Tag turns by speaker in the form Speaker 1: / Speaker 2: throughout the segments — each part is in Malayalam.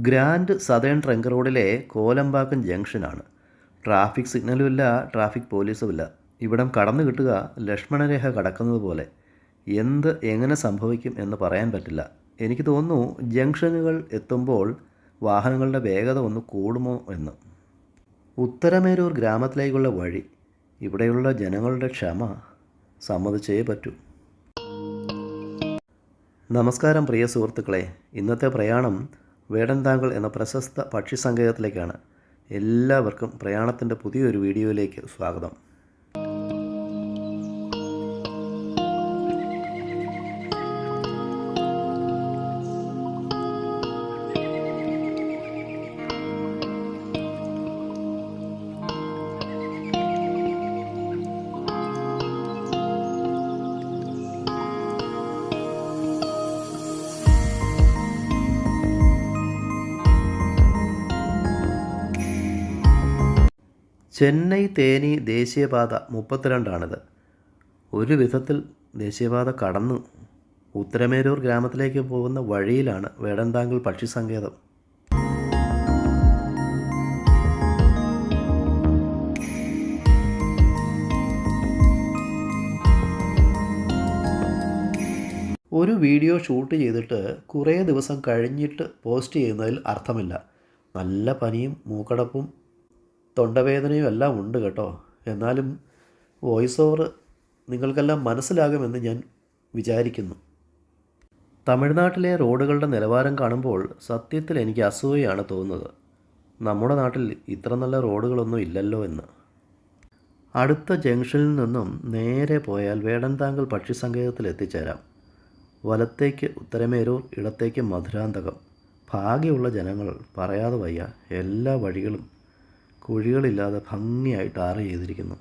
Speaker 1: ഗ്രാൻഡ് സതേൺ ട്രങ്ക് റോഡിലെ കോലമ്പാക്കം ജംഗ്ഷനാണ്. Traffic സിഗ്നലുമില്ല, traffic പോലീസുമില്ല. ഇവിടം കടന്നു കിട്ടുക ലക്ഷ്മണരേഖ കടക്കുന്നത് പോലെ. എങ്ങനെ സംഭവിക്കും എന്ന് പറയാൻ പറ്റില്ല. എനിക്ക് തോന്നുന്നു ജംഗ്ഷനുകൾ എത്തുമ്പോൾ വാഹനങ്ങളുടെ വേഗത ഒന്ന് കൂടുമോ എന്ന്. ഉത്തരമേരൂർ ഗ്രാമത്തിലേക്കുള്ള വഴി, ഇവിടെയുള്ള ജനങ്ങളുടെ ക്ഷമ സമ്മതിച്ചേ പറ്റൂ. നമസ്കാരം പ്രിയ സുഹൃത്തുക്കളെ, ഇന്നത്തെ പ്രയാണം വേടൻതാങ്കൾ എന്ന പ്രശസ്ത പക്ഷി സങ്കേതത്തിലേക്കാണ്. എല്ലാവർക്കും പ്രയാണത്തിൻ്റെ പുതിയൊരു വീഡിയോയിലേക്ക് സ്വാഗതം. ചെന്നൈ തേനി ദേശീയപാത 32 ഒരു വിധത്തിൽ ദേശീയപാത കടന്നു ഉത്തരമേരൂർ ഗ്രാമത്തിലേക്ക് പോകുന്ന വഴിയിലാണ് വേടൻതാങ്കൾ പക്ഷി സങ്കേതം. ഒരു വീഡിയോ ഷൂട്ട് ചെയ്തിട്ട് കുറേ ദിവസം കഴിഞ്ഞിട്ട് പോസ്റ്റ് ചെയ്യുന്നതിൽ അർത്ഥമില്ല. നല്ല പനിയും മൂക്കടപ്പും തൊണ്ടവേദനയും എല്ലാം ഉണ്ട് കേട്ടോ. എന്നാലും വോയിസ് ഓവർ നിങ്ങൾക്കെല്ലാം മനസ്സിലാകുമെന്ന് ഞാൻ വിചാരിക്കുന്നു. തമിഴ്നാട്ടിലെ റോഡുകളുടെ നിലവാരം കാണുമ്പോൾ സത്യത്തിൽ എനിക്ക് അസൂയയാണ് തോന്നുന്നത്. നമ്മുടെ നാട്ടിൽ ഇത്ര നല്ല റോഡുകളൊന്നും ഇല്ലല്ലോ എന്ന്. അടുത്ത ജംഗ്ഷനിൽ നിന്നും നേരെ പോയാൽ വേടൻതാങ്കൾ പക്ഷി സങ്കേതത്തിൽ എത്തിച്ചേരാം. വലത്തേക്ക് ഉത്തരമേരൂർ, ഇടത്തേക്ക് മധുരാന്തകം. ഭാഗ്യമുള്ള ജനങ്ങൾ പറയാതെ വയ്യ. എല്ലാ വഴികളും കുഴികളില്ലാതെ ഭംഗിയായി ടാർ ചെയ്തിരിക്കുന്നു.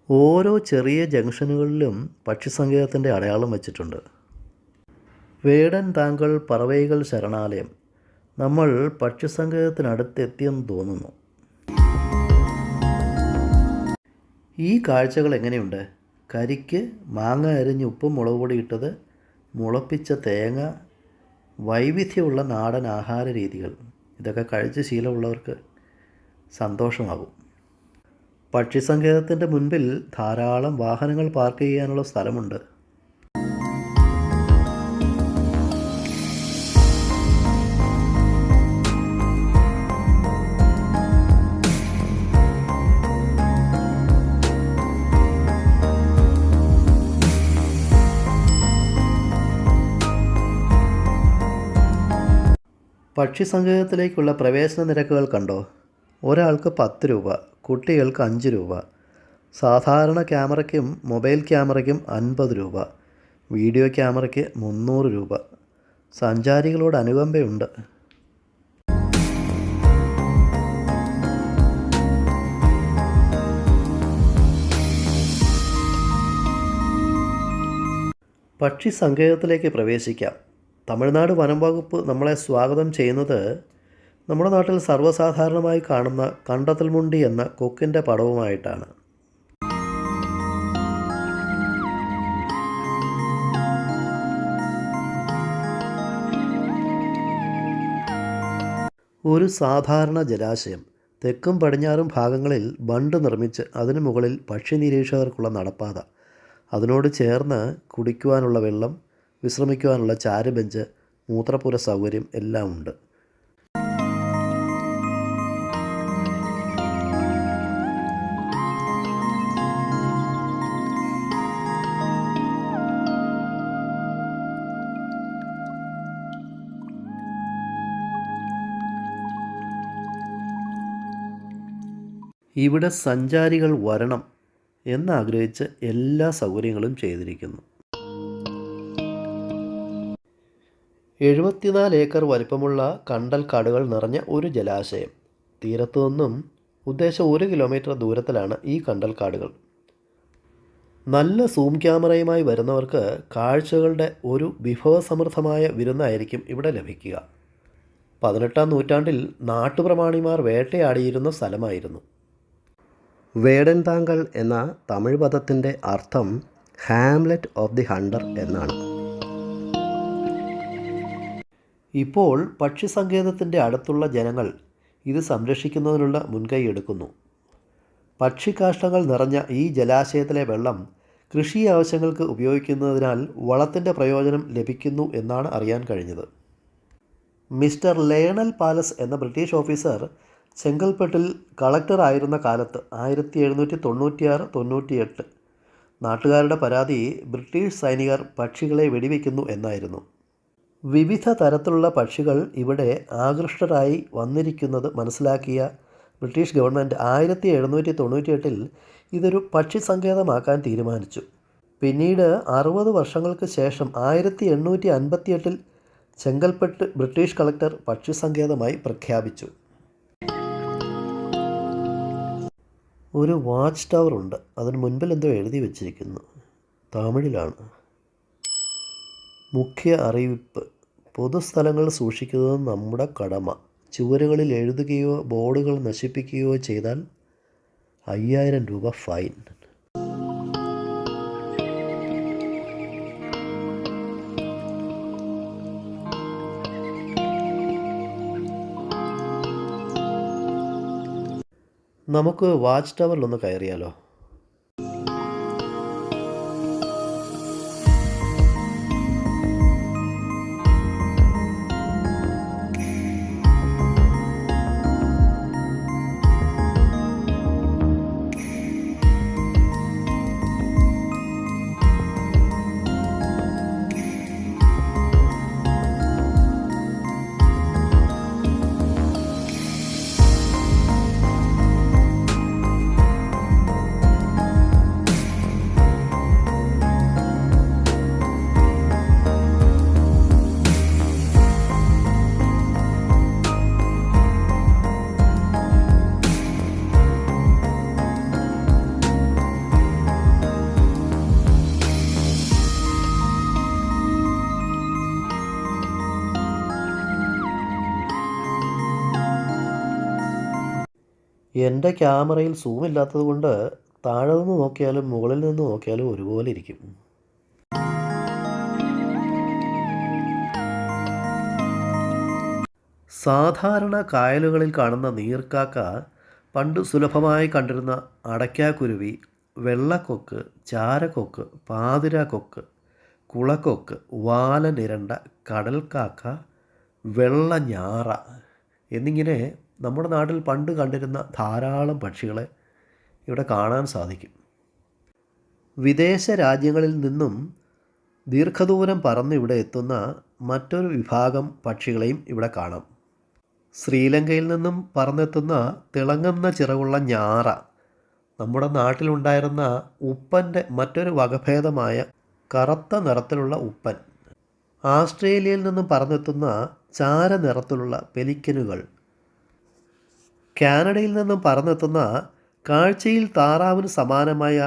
Speaker 1: ഓരോ ചെറിയ ജംഗ്ഷനുകളിലും പക്ഷി സങ്കേതത്തിൻ്റെ അടയാളം വച്ചിട്ടുണ്ട്. വേടൻതാങ്കൾ പറവൈകൾ ശരണാലയം. നമ്മൾ പക്ഷി സങ്കേതത്തിനടുത്തെത്തിയെന്ന് തോന്നുന്നു. ഈ കാഴ്ചകൾ എങ്ങനെയുണ്ട്? കരിക്ക്, മാങ്ങ അരിഞ്ഞ് ഉപ്പും മുളക് പൊടി ഇട്ടത്, മുളപ്പിച്ച തേങ്ങ, വൈവിധ്യമുള്ള നാടൻ ആഹാര രീതികൾ. ഇതൊക്കെ കഴിച്ച് ശീലമുള്ളവർക്ക് സന്തോഷമാകും. പക്ഷി സങ്കേതത്തിൻ്റെ മുൻപിൽ ധാരാളം വാഹനങ്ങൾ പാർക്ക് ചെയ്യാനുള്ള സ്ഥലമുണ്ട്. പക്ഷി സങ്കേതത്തിലേക്കുള്ള പ്രവേശന നിരക്കുകൾ കണ്ടോ? ഒരാൾക്ക് 10 രൂപ, കുട്ടികൾക്ക് 5 രൂപ. സാധാരണ ക്യാമറയ്ക്കും മൊബൈൽ ക്യാമറയ്ക്കും 50 രൂപ, വീഡിയോ ക്യാമറയ്ക്ക് 300 രൂപ. സഞ്ചാരികളോട് അനുകമ്പയുണ്ട്. പക്ഷി സങ്കേതത്തിലേക്ക് പ്രവേശിക്കാം. തമിഴ്നാട് വനം വകുപ്പ് നമ്മളെ സ്വാഗതം ചെയ്യുന്നത് നമ്മുടെ നാട്ടിൽ സർവ്വസാധാരണമായി കാണുന്ന കണ്ടത്തൽമുണ്ടി എന്ന കൊക്കിൻ്റെ പടവുമായിട്ടാണ്. ഒരു സാധാരണ ജലാശയം. തെക്കും പടിഞ്ഞാറും ഭാഗങ്ങളിൽ ബണ്ട് നിർമ്മിച്ച് അതിനു മുകളിൽ പക്ഷി നിരീക്ഷകർക്കുള്ള നടപ്പാത, അതിനോട് ചേർന്ന് കുടിക്കുവാനുള്ള വെള്ളം, വിശ്രമിക്കുവാനുള്ള ചാരുബെഞ്ച്, മൂത്രപ്പുര സൗകര്യം എല്ലാം ഉണ്ട്. ഇവിടെ സഞ്ചാരികൾ വരണം എന്നാഗ്രഹിച്ച് എല്ലാ സൗകര്യങ്ങളും ചെയ്തിരിക്കുന്നു. 74 ഏക്കർ വലിപ്പമുള്ള കണ്ടൽക്കാടുകൾ നിറഞ്ഞ ഒരു ജലാശയം. തീരത്തു നിന്നും ഉദ്ദേശം 1 കിലോമീറ്റർ ദൂരത്തിലാണ് ഈ കണ്ടൽക്കാടുകൾ. നല്ല സൂം ക്യാമറയുമായി വരുന്നവർക്ക് കാഴ്ചകളുടെ ഒരു വിഭവസമൃദ്ധമായ വിരുന്നായിരിക്കും ഇവിടെ ലഭിക്കുക. 18-ാം നൂറ്റാണ്ടിൽ നാട്ടുപ്രമാണിമാർ വേട്ടയാടിയിരുന്ന സ്ഥലമായിരുന്നു. വേടൻതാങ്കൾ എന്ന തമിഴ് പദത്തിൻ്റെ അർത്ഥം ഹാംലെറ്റ് ഓഫ് ദി ഹണ്ടർ എന്നാണ്. ഇപ്പോൾ പക്ഷി സങ്കേതത്തിൻ്റെ അടുത്തുള്ള ജനങ്ങൾ ഇത് സംരക്ഷിക്കുന്നതിനുള്ള മുൻകൈ എടുക്കുന്നു. പക്ഷിക്കാഷ്ടങ്ങൾ നിറഞ്ഞ ഈ ജലാശയത്തിലെ വെള്ളം കൃഷി ആവശ്യങ്ങൾക്ക് ഉപയോഗിക്കുന്നതിനാൽ വളത്തിൻ്റെ പ്രയോജനം ലഭിക്കുന്നു എന്നാണ് അറിയാൻ കഴിഞ്ഞത്. മിസ്റ്റർ ലയണൽ പാലസ് എന്ന ബ്രിട്ടീഷ് ഓഫീസർ ചെങ്കൽപ്പെട്ടിൽ കളക്ടറായിരുന്ന കാലത്ത് 1796-98 നാട്ടുകാരുടെ പരാതി ബ്രിട്ടീഷ് സൈനികർ പക്ഷികളെ വെടിവെക്കുന്നു എന്നായിരുന്നു. വിവിധ തരത്തിലുള്ള പക്ഷികൾ ഇവിടെ ആകൃഷ്ടരായി വന്നിരിക്കുന്നത് മനസ്സിലാക്കിയ ബ്രിട്ടീഷ് ഗവൺമെൻറ് 1798 ഇതൊരു പക്ഷി സങ്കേതമാക്കാൻ തീരുമാനിച്ചു. പിന്നീട് 60 വർഷങ്ങൾക്ക് ശേഷം 1858 ചെങ്കൽപ്പെട്ട് ബ്രിട്ടീഷ് കളക്ടർ പക്ഷി സങ്കേതമായി പ്രഖ്യാപിച്ചു. ഒരു വാച്ച് ടവർ ഉണ്ട്. അതിന് മുൻപിൽ എന്തോ എഴുതി വച്ചിരിക്കുന്നു, തമിഴിലാണ്. മുഖ്യ അറിയിപ്പ്: പൊതുസ്ഥലങ്ങൾ സൂക്ഷിക്കുന്നത് നമ്മുടെ കടമ. ചുവരുകളിൽ എഴുതുകയോ ബോർഡുകൾ നശിപ്പിക്കുകയോ ചെയ്താൽ 5000 രൂപ ഫൈൻ. നമുക്ക് വാച്ച് ടവറിലൊന്ന് കയറിയാലോ? എൻ്റെ ക്യാമറയിൽ സൂം ഇല്ലാത്തത് കൊണ്ട് താഴെ നിന്ന് നോക്കിയാലും മുകളിൽ നിന്ന് നോക്കിയാലും ഒരുപോലെ ഇരിക്കും. സാധാരണ കായലുകളിൽ കാണുന്ന നീർക്കാക്ക പണ്ട് സുലഭമായി കണ്ടിരുന്ന അടയ്ക്കാക്കുരുവി, വെള്ളക്കൊക്ക്, ചാരക്കൊക്ക്, പാതിരാക്കൊക്ക്, കുളക്കൊക്ക്, വാലനിരണ്ട, കടൽക്കാക്ക, വെള്ളഞ്ഞാറ എന്നിങ്ങനെ നമ്മുടെ നാട്ടിൽ പണ്ട് കണ്ടിരുന്ന ധാരാളം പക്ഷികളെ ഇവിടെ കാണാൻ സാധിക്കും. വിദേശ രാജ്യങ്ങളിൽ നിന്നും ദീർഘദൂരം പറന്ന് ഇവിടെ എത്തുന്ന മറ്റൊരു വിഭാഗം പക്ഷികളെയും ഇവിടെ കാണാം. ശ്രീലങ്കയിൽ നിന്നും പറന്നെത്തുന്ന തിളങ്ങുന്ന ചിറകുള്ള ഞാറ നമ്മുടെ നാട്ടിലുണ്ടായിരുന്ന ഉപ്പൻ്റെ മറ്റൊരു വകഭേദമായ കറുത്ത നിറത്തിലുള്ള ഉപ്പൻ. ആസ്ട്രേലിയയിൽ നിന്നും പറന്നെത്തുന്ന ചാര നിറത്തിലുള്ള പെലിക്കനുകൾ. കാനഡയിൽ നിന്നും പറന്നെത്തുന്ന കാഴ്ചയിൽ താറാവിന് സമാനമായ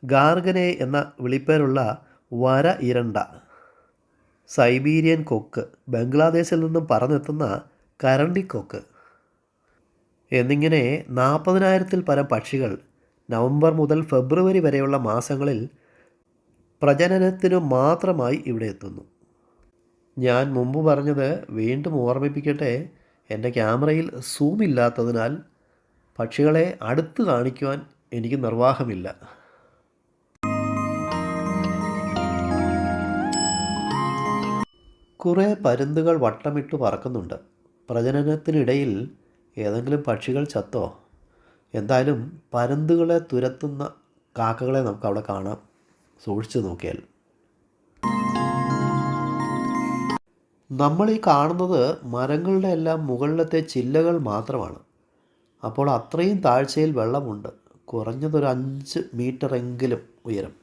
Speaker 1: ഗാർഗനെ എന്ന വിളിപ്പേരുള്ള വര ഇരണ്ട. സൈബീരിയൻ കൊക്ക്, ബംഗ്ലാദേശിൽ നിന്നും പറന്നെത്തുന്ന കരണ്ടിക്കൊക്ക് എന്നിങ്ങനെ 40,000-ൽ പരം പക്ഷികൾ നവംബർ മുതൽ ഫെബ്രുവരി വരെയുള്ള മാസങ്ങളിൽ പ്രജനനത്തിനു മാത്രമായി ഇവിടെ എത്തുന്നു. ഞാൻ മുമ്പ് പറഞ്ഞത് വീണ്ടും ഓർമ്മിപ്പിക്കട്ടെ, എൻ്റെ ക്യാമറയിൽ സൂം ഇല്ലാത്തതിനാൽ പക്ഷികളെ അടുത്ത് കാണിക്കുവാൻ എനിക്ക് നിർവാഹമില്ല. കുറേ പരുന്തുകൾ വട്ടമിട്ട് പറക്കുന്നുണ്ട്. പ്രജനനത്തിനിടയിൽ ഏതെങ്കിലും പക്ഷികൾ ചത്തോ? എന്തായാലും പരുന്തുകളെ തുരത്തുന്ന കാക്കകളെ നമുക്കവിടെ കാണാം, സൂക്ഷിച്ചു നോക്കിയാൽ. നമ്മൾ ഈ കാണുന്നത് മരങ്ങളുടെ എല്ലാം മുകളിലത്തെ ചില്ലകൾ മാത്രമാണ്. അപ്പോൾ അത്രയും താഴ്ചയിൽ വെള്ളമുണ്ട്. കുറഞ്ഞതൊരു 5 മീറ്ററെങ്കിലും ഉയരം.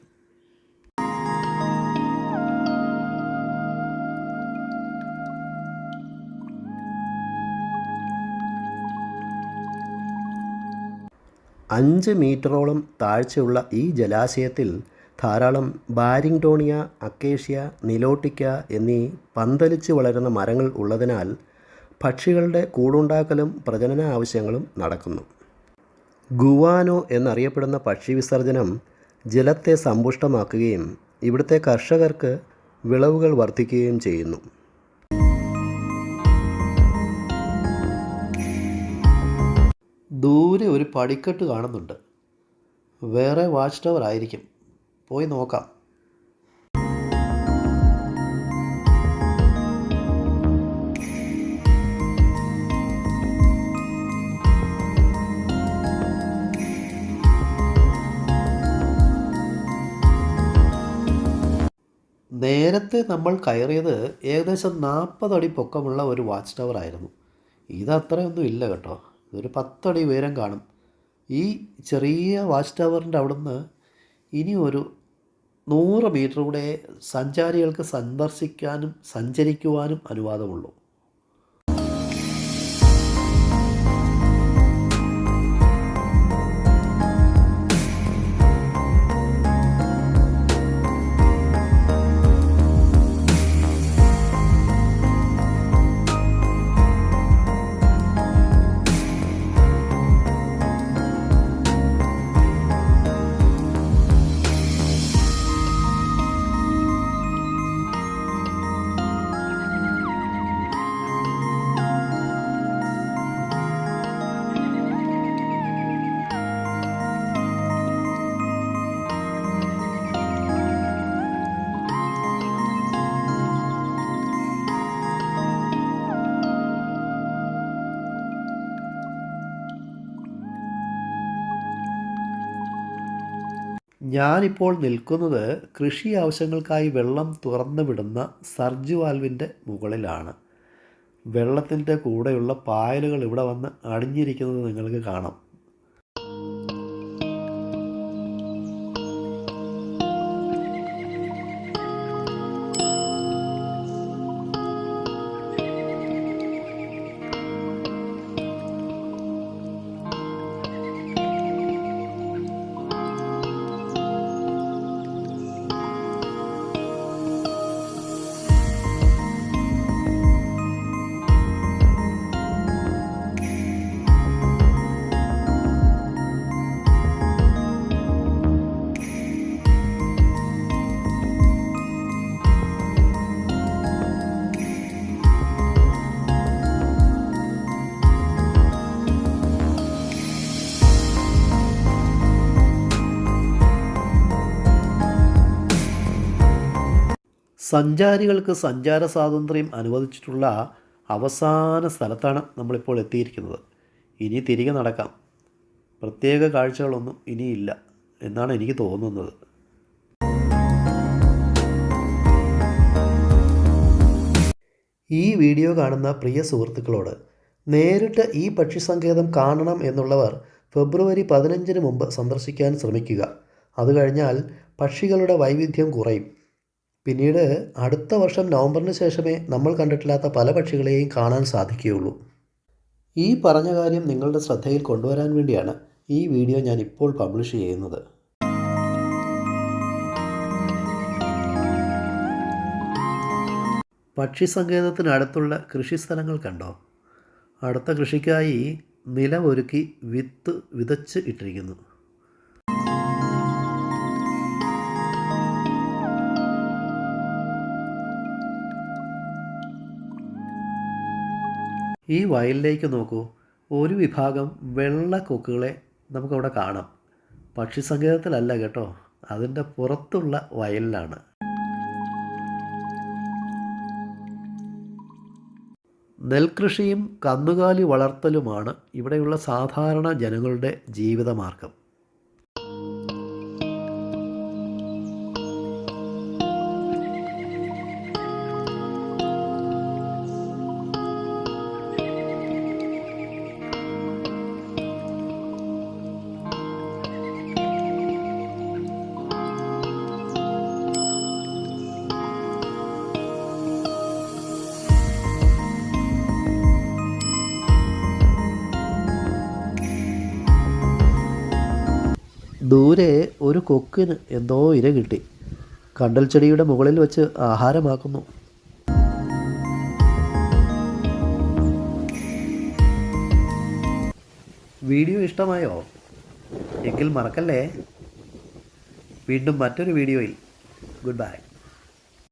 Speaker 1: അഞ്ച് മീറ്ററോളം താഴ്ചയുള്ള ഈ ജലാശയത്തിൽ ധാരാളം ബാരിങ്ടോണിയ, അക്കേഷ്യ, നിലോട്ടിക്ക എന്നീ പന്തലിച്ച് വളരുന്ന മരങ്ങൾ ഉള്ളതിനാൽ പക്ഷികളുടെ കൂടുണ്ടാക്കലും പ്രജനന ആവശ്യങ്ങളും നടക്കുന്നു. ഗുവാനോ എന്നറിയപ്പെടുന്ന പക്ഷി വിസർജനം ജലത്തെ സമ്പുഷ്ടമാക്കുകയും ഇവിടുത്തെ കർഷകർക്ക് വിളവുകൾ വർദ്ധിക്കുകയും ചെയ്യുന്നു. ദൂരെ ഒരു പടിക്കെട്ട് കാണുന്നുണ്ട്. വേറെ വാച്ച് ടവർ ആയിരിക്കും. പോയി നോക്കാം. നേരത്തെ നമ്മൾ കയറിയത് ഏകദേശം 40 അടി പൊക്കമുള്ള ഒരു വാച്ച് ടവർ ആയിരുന്നു. ഇത് അത്രയൊന്നും ഇല്ല കേട്ടോ. ഇതൊരു 10 അടി ഉയരം കാണും. ഈ ചെറിയ വാച്ച് ടവറിൻ്റെ അവിടുന്ന് ഇനി ഒരു 100 മീറ്റർ കൂടെ സഞ്ചാരികൾക്ക് സന്ദർശിക്കാനും സഞ്ചരിക്കുവാനും അനുവാദമുള്ളൂ. ഞാനിപ്പോൾ നിൽക്കുന്നത് കൃഷി ആവശ്യങ്ങൾക്കായി വെള്ളം തുറന്നു വിടുന്ന സർജ് വാൽവിൻ്റെ മുകളിലാണ്. വെള്ളത്തിൻ്റെ കൂടെയുള്ള പായലുകൾ ഇവിടെ വന്ന് അടിഞ്ഞിരിക്കുന്നത് നിങ്ങൾക്ക് കാണാം. സഞ്ചാരികൾക്ക് സഞ്ചാര സ്വാതന്ത്ര്യം അനുവദിച്ചിട്ടുള്ള അവസാന സ്ഥലത്താണ് നമ്മളിപ്പോൾ എത്തിയിരിക്കുന്നത്. ഇനി തിരികെ നടക്കാം. പ്രത്യേക കാഴ്ചകളൊന്നും ഇനിയില്ല എന്നാണ് എനിക്ക് തോന്നുന്നത്. ഈ വീഡിയോ കാണുന്ന പ്രിയ സുഹൃത്തുക്കളോട്, നേരിട്ട് ഈ പക്ഷി സങ്കേതം കാണണം എന്നുള്ളവർ ഫെബ്രുവരി 15 മുമ്പ് സന്ദർശിക്കാൻ ശ്രമിക്കുക. അത് കഴിഞ്ഞാൽ പക്ഷികളുടെ വൈവിധ്യം കുറയും. പിന്നീട് അടുത്ത വർഷം നവംബറിന് ശേഷമേ നമ്മൾ കണ്ടിട്ടില്ലാത്ത പല പക്ഷികളെയും കാണാൻ സാധിക്കുകയുള്ളൂ. ഈ പറഞ്ഞ കാര്യം നിങ്ങളുടെ ശ്രദ്ധയിൽ കൊണ്ടുവരാൻ വേണ്ടിയാണ് ഈ വീഡിയോ ഞാൻ ഇപ്പോൾ പബ്ലിഷ് ചെയ്യുന്നത്. പക്ഷി സങ്കേതത്തിനടുത്തുള്ള കൃഷിസ്ഥലങ്ങൾ കണ്ടോ? അടുത്ത കൃഷിക്കായി നിലമൊരുക്കി വിത്ത് വിതച്ച് ഇട്ടിരിക്കുന്നു. ഈ വയലിലേക്ക് നോക്കൂ. ഒരു വിഭാഗം വെള്ള കൊക്കുകളെ നമുക്കവിടെ കാണാം. പക്ഷി സങ്കേതത്തിലല്ല കേട്ടോ, അതിൻ്റെ പുറത്തുള്ള വയലിലാണ്. നെൽകൃഷിയും കന്നുകാലി വളർത്തലുമാണ് ഇവിടെയുള്ള സാധാരണ ജനങ്ങളുടെ ജീവിതമാർഗം. ദൂരെ ഒരു കൊക്കിന് എന്തോ ഇര കിട്ടി. കണ്ടൽ ചെടിയുടെ മുകളിൽ വെച്ച് ആഹാരമാക്കുന്നു. വീഡിയോ ഇഷ്ടമായോ? എങ്കിൽ മറക്കല്ലേ. വീണ്ടും മറ്റൊരു വീഡിയോയിൽ. Good bye.